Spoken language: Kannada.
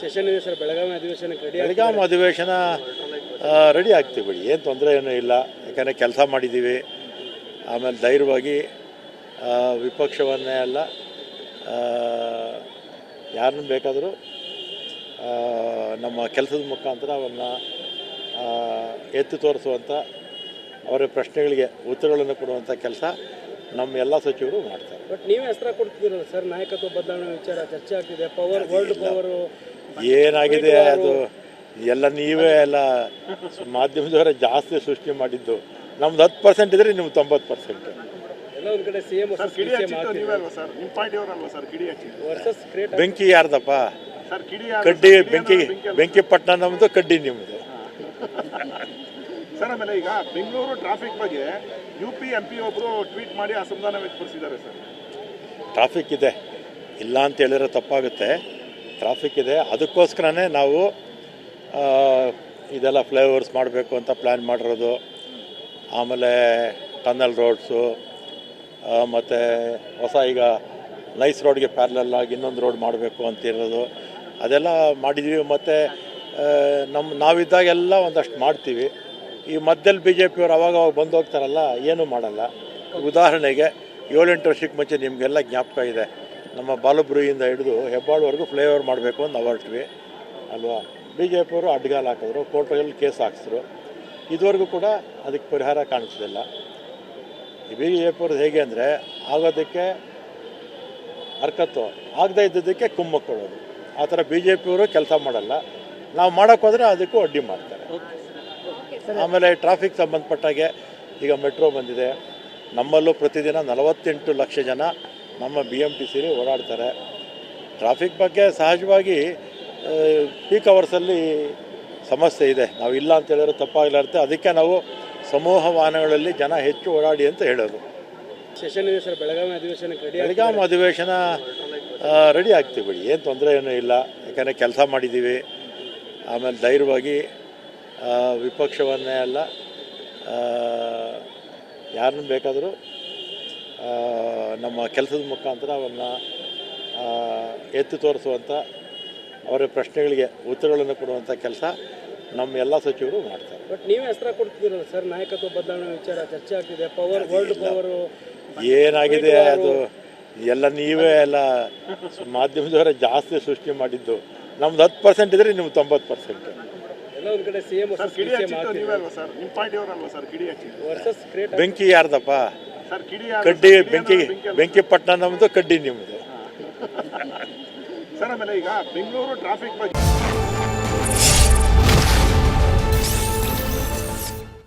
ಸೆಷನ್ ಇದೆ ಸರ್. ಬೆಳಗಾವಿ ಅಧಿವೇಶನಕ್ಕೆ ರೆಡಿ. ಬೆಳಗಾವಿ ಅಧಿವೇಶನ ರೆಡಿ ಆಗ್ತೀವಿ ಬಿಡಿ, ಏನು ತೊಂದರೆ ಏನೂ ಇಲ್ಲ. ಯಾಕಂದರೆ ಕೆಲಸ ಮಾಡಿದ್ದೀವಿ. ಆಮೇಲೆ ಧೈರ್ಯವಾಗಿ ವಿಪಕ್ಷವನ್ನೇ ಅಲ್ಲ, ಯಾರನ್ನು ಬೇಕಾದರೂ ನಮ್ಮ ಕೆಲಸದ ಮುಖಾಂತರ ಅವನ್ನ ಎತ್ತಿ ತೋರಿಸುವಂಥ, ಅವರ ಪ್ರಶ್ನೆಗಳಿಗೆ ಉತ್ತರಗಳನ್ನು ಕೊಡುವಂಥ ಕೆಲಸ ನಮ್ಮ ಎಲ್ಲ ಸಚಿವರು ಮಾಡ್ತಾರೆ. ಬಟ್ ನೀವೇ ಅಸ್ತ್ರ ಕೊಡ್ತಿದ್ದೀರಲ್ಲ ಸರ್, ನಾಯಕತ್ವ ಬದಲಾವಣೆ ವಿಚಾರ ಚರ್ಚೆ ಆಗ್ತಿದೆ. ಪವರ್, ವರ್ಲ್ಡ್ ಪವರು ಏನಾಗಿದೆ ಅದು ಎಲ್ಲ ನೀವೇ ಎಲ್ಲ ಮಾಧ್ಯಮದವರೇ ಜಾಸ್ತಿ ಸೃಷ್ಟಿ ಮಾಡಿದ್ದು. ನಮ್ದು 10% ಇದ್ರೆ ನಿಮ್ಗೆ 90%. ಎಲ್ಲ ಒಂದು ಕಡೆ ಸಿಎಂ ಬೆಂಕಿ ಯಾರ್ದಪ್ಪ? ಕಡ್ಡಿ ಬೆಂಕಿ ಪಟ್ಟಣ ನಮ್ದು, ಕಡ್ಡಿ ನಿಮ್ಮದು. ಸರ್, ಆಮೇಲೆ ಈಗ ಬೆಂಗಳೂರು ಟ್ರಾಫಿಕ್ ಬಗ್ಗೆ UP MP ಒಬ್ಬರು ಟ್ವೀಟ್ ಮಾಡಿ ಅಸಮಾಧಾನ ವ್ಯಕ್ತಪಡಿಸಿದ್ದಾರೆ ಸರ್. ಟ್ರಾಫಿಕ್ ಇದೆ, ಇಲ್ಲ ಅಂತ ಹೇಳಿದ್ರೆ ತಪ್ಪಾಗುತ್ತೆ. ಟ್ರಾಫಿಕ್ ಇದೆ, ಅದಕ್ಕೋಸ್ಕರನೇ ನಾವು ಇದೆಲ್ಲ ಫ್ಲೈಓವರ್ಸ್ ಮಾಡಬೇಕು ಅಂತ ಪ್ಲ್ಯಾನ್ ಮಾಡಿರೋದು. ಆಮೇಲೆ ಟನಲ್ ರೋಡ್ಸು, ಮತ್ತು ಹೊಸ ಈಗ ನೈಸ್ ರೋಡ್ಗೆ ಪ್ಯಾರಲಲ್ ಆಗಿ ಇನ್ನೊಂದು ರೋಡ್ ಮಾಡಬೇಕು ಅಂತಿರೋದು, ಅದೆಲ್ಲ ಮಾಡಿದ್ವಿ. ಮತ್ತು ನಾವಿದ್ದಾಗೆಲ್ಲ ಒಂದಷ್ಟು ಮಾಡ್ತೀವಿ. ಈ ಮಧ್ಯದಲ್ಲಿ BJP ಅವರು ಅವಾಗ ಬಂದು ಹೋಗ್ತಾರಲ್ಲ, ಏನೂ ಮಾಡಲ್ಲ. ಉದಾಹರಣೆಗೆ 7-8 ವರ್ಷಕ್ಕೆ ಮುಂಚೆ ನಿಮಗೆಲ್ಲ ಜ್ಞಾಪಕ ಇದೆ, ನಮ್ಮ ಬಾಲಬ್ರೂಯಿಂದ ಹಿಡಿದು ಹೆಬ್ಬಾಳ್ವರೆಗೂ ಫ್ಲೈಓವರ್ ಮಾಡಬೇಕು ಅಂತ ನಾವು ಹೊರಟ್ವಿ ಅಲ್ವಾ. BJP ಅವರು ಅಡ್ಗಾಲು ಹಾಕಿದ್ರು, ಕೋರ್ಟಲ್ಲಿ ಕೇಸ್ ಹಾಕ್ಸಿದ್ರು. ಇದುವರೆಗೂ ಕೂಡ ಅದಕ್ಕೆ ಪರಿಹಾರ ಕಾಣಿಸಲಿಲ್ಲ. ಈ BJP ಅವ್ರದ್ದು ಹೇಗೆ ಅಂದರೆ, ಆಗೋದಕ್ಕೆ ಹರ್ಕತ್ತು, ಆಗದೇ ಇದ್ದದಕ್ಕೆ ಕುಮ್ಮಕ್ಕು ಕೊಡೋದು. ಆ ಥರ BJP ಅವರು ಕೆಲಸ ಮಾಡಲ್ಲ. ನಾವು ಮಾಡೋಕ್ಕೋದ್ರೆ ಅದಕ್ಕೂ ಅಡ್ಡಿ ಮಾಡ್ತಾರೆ. ಆಮೇಲೆ ಟ್ರಾಫಿಕ್ ಸಂಬಂಧಪಟ್ಟಾಗೆ ಈಗ ಮೆಟ್ರೋ ಬಂದಿದೆ. ನಮ್ಮಲ್ಲೂ ಪ್ರತಿದಿನ 48 ಲಕ್ಷ ಜನ ನಮ್ಮ BMTCಲಿ ಓಡಾಡ್ತಾರೆ. ಟ್ರಾಫಿಕ್ ಬಗ್ಗೆ ಸಹಜವಾಗಿ ಪೀಕ್ ಅವರ್ಸಲ್ಲಿ ಸಮಸ್ಯೆ ಇದೆ, ನಾವು ಇಲ್ಲ ಅಂತ ಹೇಳಿದ್ರೆ ತಪ್ಪಾಗಲಾರುತ್ತೆ. ಅದಕ್ಕೆ ನಾವು ಸಮೂಹ ವಾಹನಗಳಲ್ಲಿ ಜನ ಹೆಚ್ಚು ಓಡಾಡಿ ಅಂತ ಹೇಳೋದು. ಸೆಷನ್ ಇದೆ ಸರ್. ಬೆಳಗಾವಿ ಅಧಿವೇಶನಕ್ಕೆ ರೆಡಿ. ಬೆಳಗಾವಿ ಅಧಿವೇಶನ ರೆಡಿ ಆಗ್ತೀವಿ ಬಿಡಿ, ಏನು ತೊಂದರೆ ಏನೂ ಇಲ್ಲ. ಯಾಕಂದರೆ ಕೆಲಸ ಮಾಡಿದ್ದೀವಿ. ಆಮೇಲೆ ಧೈರ್ಯವಾಗಿ ವಿಪಕ್ಷವನ್ನೇ ಅಲ್ಲ, ಯಾರನ್ನು ಬೇಕಾದರೂ ನಮ್ಮ ಕೆಲಸದ ಮುಖಾಂತರ ಅವನ್ನ ಎತ್ತಿ ತೋರಿಸುವಂಥ, ಅವರ ಪ್ರಶ್ನೆಗಳಿಗೆ ಉತ್ತರಗಳನ್ನು ಕೊಡುವಂಥ ಕೆಲಸ ನಮ್ಮ ಎಲ್ಲ ಸಚಿವರು ಮಾಡ್ತಾರೆ. ಬಟ್ ನೀವೇ ಅಸ್ತ್ರ ಕೊಡ್ತಿದ್ದೀರಲ್ಲ ಸರ್, ನಾಯಕತ್ವ ಬದಲಾವಣೆ ವಿಚಾರ ಚರ್ಚೆ ಆಗ್ತಿದೆ. ಪವರ್, ವರ್ಲ್ಡ್ ಪವರು ಏನಾಗಿದೆ ಅದು ಎಲ್ಲ ನೀವೇ ಎಲ್ಲ ಮಾಧ್ಯಮದವರೇ ಜಾಸ್ತಿ ಸೃಷ್ಟಿ ಮಾಡಿದ್ದು. ನಮ್ದು 10% ಇದ್ರೆ ನಿಮ್ಗೆ 90%. ಎಲ್ಲ ಒಂದು ಕಡೆ ಸಿಎಂ ಬೆಂಕಿ ಯಾರ್ದಪ್ಪ? ಕಡ್ಡಿ ಬೆಂಕಿ ಪಟ್ಟಣ ನಮ್ದು, ಕಡ್ಡಿ ನಿಮ್ಮದು. ಸರ್, ಆಮೇಲೆ ಈಗ ಬೆಂಗಳೂರು ಟ್ರಾಫಿಕ್ ಬಗ್ಗೆ